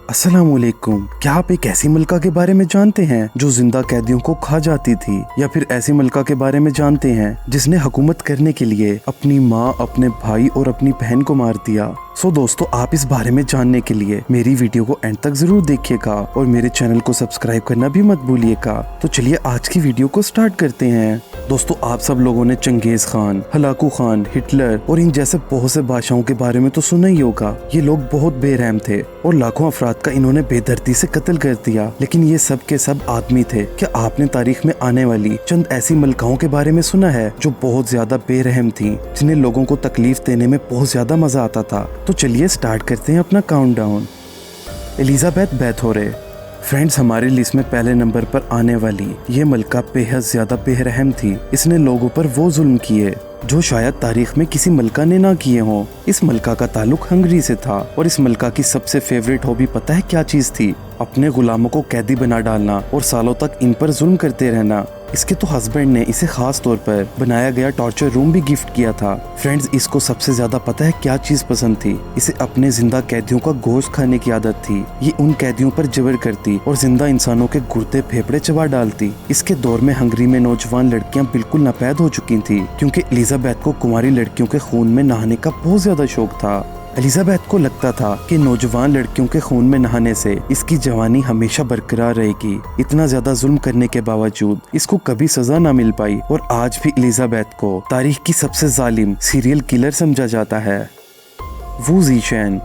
अस्सलाम वालेकुम। क्या आप एक ऐसी मलका के बारे में जानते हैं जो जिंदा कैदियों को खा जाती थी, या फिर ऐसी मलका के बारे में जानते हैं जिसने हुकूमत करने के लिए अपनी माँ, अपने भाई और अपनी बहन को मार दिया? दोस्तों, आप इस बारे में जानने के लिए मेरी वीडियो को एंड तक जरूर देखिएगा और मेरे चैनल को सब्सक्राइब करना भी मत भूलिएगा। तो चलिए आज की वीडियो को स्टार्ट करते हैं। दोस्तों, आप सब लोगों ने चंगेज खान, हलाकू खान, हिटलर और इन जैसे बहुत से बादशाहों के बारे में तो सुना ही होगा। ये लोग बहुत बेरहम थे और लाखों अफराद का इन्होंने बेदर्दी से कत्ल कर दिया, लेकिन ये सब के सब आदमी थे। क्या आपने तारीख में आने वाली चंद ऐसी मलकाओं के बारे में सुना है जो बहुत ज्यादा बेरहम थी, जिन्हें लोगों को तकलीफ देने में बहुत ज्यादा मजा आता था? तो चलिए स्टार्ट करते हैं अपना काउंटडाउन। एलिजाबेथ बैथोरे। फ्रेंड्स, हमारी लिस्ट में पहले नंबर पर आने वाली ये मलका बेहद ज्यादा बेरहम थी। इसने लोगों पर वो जुल्म किए जो शायद तारीख में किसी मलका ने ना किए हों। इस मलका का ताल्लुक हंगरी से था और इस मलका की सबसे फेवरेट हॉबी पता है क्या चीज थी? अपने गुलामों को कैदी बना डालना और सालों तक इन पर जुल्म करते रहना। इसके तो हस्बैंड ने इसे खास तौर पर बनाया गया टॉर्चर रूम भी गिफ्ट किया था। फ्रेंड्स, इसको सबसे ज्यादा पता है क्या चीज पसंद थी? इसे अपने जिंदा कैदियों का गोश्त खाने की आदत थी। ये उन कैदियों पर जबर करती और जिंदा इंसानों के गुर्दे फेफड़े चबा डालती। इसके दौर में हंगरी में नौजवान लड़कियां बिल्कुल नापैद हो चुकी थी, क्योंकि एलिजाबेथ को कुंवारी लड़कियों के खून में नहाने का बहुत ज्यादा शौक था। एलिजाबेथ को लगता था कि नौजवान लड़कियों के खून में नहाने से इसकी जवानी हमेशा बरकरार रहेगी। इतना ज्यादा जुल्म करने के बावजूद इसको कभी सजा ना मिल पाई और आज भी एलिजाबेथ को तारीख की सबसे जालिम सीरियल किलर समझा जाता है। वू ज़ीशेन।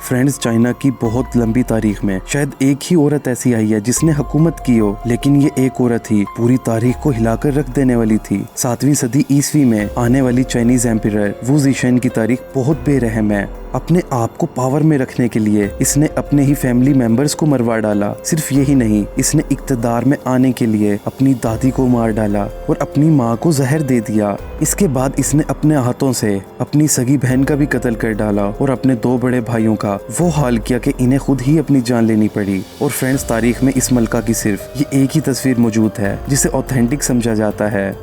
फ्रेंड्स, चाइना की बहुत लंबी तारीख में शायद एक ही औरत ऐसी आई है जिसने हुकूमत की हो, लेकिन ये एक औरत ही पूरी तारीख को हिलाकर रख देने वाली थी। 7वीं सदी ईस्वी में आने वाली चाइनीज एम्परर वू ज़ीशेन की तारीख बहुत बेरहम है। अपने आप को पावर में रखने के लिए इसने अपने ही फैमिली मेंबर्स को मरवा डाला। सिर्फ यही नहीं, इसने इक्तदार में आने के लिए अपनी दादी को मार डाला और अपनी माँ को जहर दे दिया। इसके बाद इसने अपने हाथों से अपनी सगी बहन का भी कत्ल कर डाला और अपने 2 बड़े भाइयों का वो हाल किया कि इन्हें खुद ही अपनी जान लेनी पड़ी। और फ्रेंड्स, तारीख में इस मलका की सिर्फ ये एक ही तस्वीर मौजूद है जिसे ऑथेंटिक समझा जाता है।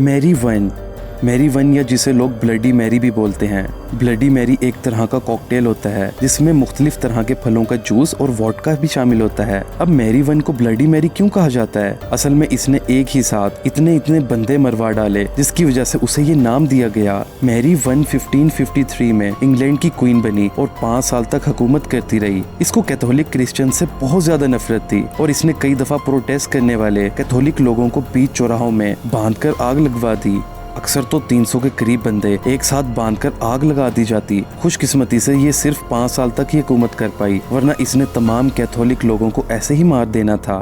मैरी वन, या जिसे लोग ब्लडी मैरी भी बोलते हैं। ब्लडी मैरी एक तरह का कॉकटेल होता है जिसमें मुख्तलिफ तरह के फलों का जूस और वोडका भी शामिल होता है। अब मैरी वन को ब्लडी मैरी क्यों कहा जाता है? असल में इसने एक ही साथ इतने बंदे मरवा डाले जिसकी वजह से उसे ये नाम दिया गया। मैरी वन 1553 में इंग्लैंड की क्वीन बनी और 5 साल तक हुकूमत करती रही। इसको कैथोलिक क्रिश्चियन से बहुत ज्यादा नफरत थी और इसने कई दफा प्रोटेस्ट करने वाले कैथोलिक लोगों को बीच चौराहों में बांधकर आग लगवा दी। अक्सर तो 300 के करीब बंदे एक साथ बांधकर आग लगा दी जाती। खुशकिस्मती से ये सिर्फ 5 साल तक ही हुकूमत कर पाई, वरना इसने तमाम कैथोलिक लोगों को ऐसे ही मार देना था।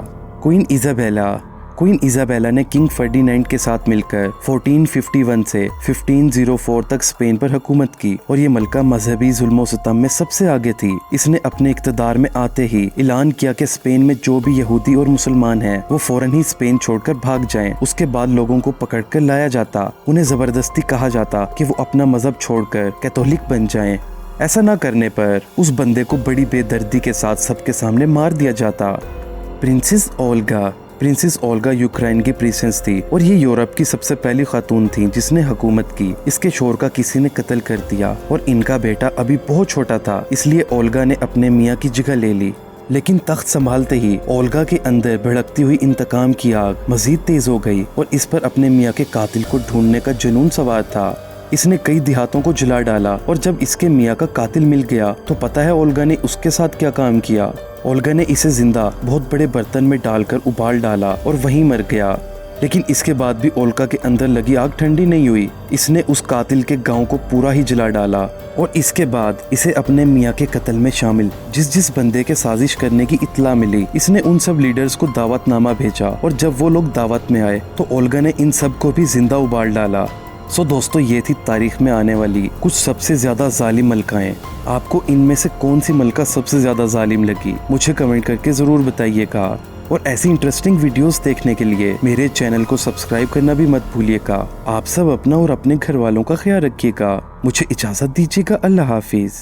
क्वीन इजाबेला ने किंग फर्डिनेंड के साथ मिलकर 1451 से 1504 तक स्पेन पर हुकूमत की और ये मलका मजहबी जुल्म और सितम में सबसे आगे थी। इसने अपने इक़्तिदार में आते ही ऐलान किया कि स्पेन में जो भी यहूदी और मुसलमान हैं वो फौरन ही स्पेन छोड़कर भाग जाएं। उसके बाद लोगों को पकड़कर लाया जाता, उन्हें जबरदस्ती कहा जाता कि वो अपना मजहब छोड़कर कैथोलिक बन जाएं। ऐसा न करने पर उस बंदे को बड़ी बेदर्दी के साथ सबके सामने मार दिया जाता। प्रिंसेस ओल्गा यूक्रेन की प्रिंसेस थी और ये यूरोप की सबसे पहली खातून थी जिसने हुकूमत की। इसके शोहर का किसी ने कत्ल कर दिया और इनका बेटा अभी बहुत छोटा था, इसलिए ओल्गा ने अपने मियाँ की जगह ले ली। लेकिन तख्त संभालते ही ओल्गा के अंदर भड़कती हुई इंतकाम की आग मजीद तेज हो गई और इस पर अपने मियाँ के कातिल को ढूंढने का जुनून सवार था। इसने कई देहातों को जला डाला और जब इसके मियाँ का कातिल मिल गया तो पता है ओल्गा ने उसके साथ क्या काम किया? ओल्गा ने इसे जिंदा बहुत बड़े बर्तन में डालकर उबाल डाला और वहीं मर गया। लेकिन इसके बाद भी ओल्गा के अंदर लगी आग ठंडी नहीं हुई। इसने उस कातिल के गांव को पूरा ही जला डाला और इसके बाद इसे अपने मियाँ के कत्ल में शामिल जिस बंदे के साजिश करने की इत्तला मिली, इसने उन सब लीडर्स को दावतनामा भेजा और जब वो लोग दावत में आए तो ओल्गा ने इन सब को भी जिंदा उबाल डाला। दोस्तों, ये थी तारीख में आने वाली कुछ सबसे ज्यादा जालिम मलकाएं। आपको इनमें से कौन सी मलका सबसे ज्यादा जालिम लगी? मुझे कमेंट करके जरूर बताइएगा और ऐसी इंटरेस्टिंग वीडियोस देखने के लिए मेरे चैनल को सब्सक्राइब करना भी मत भूलिएगा। आप सब अपना और अपने घर वालों का ख्याल रखिएगा। मुझे इजाजत दीजिएगा। अल्लाह हाफिज।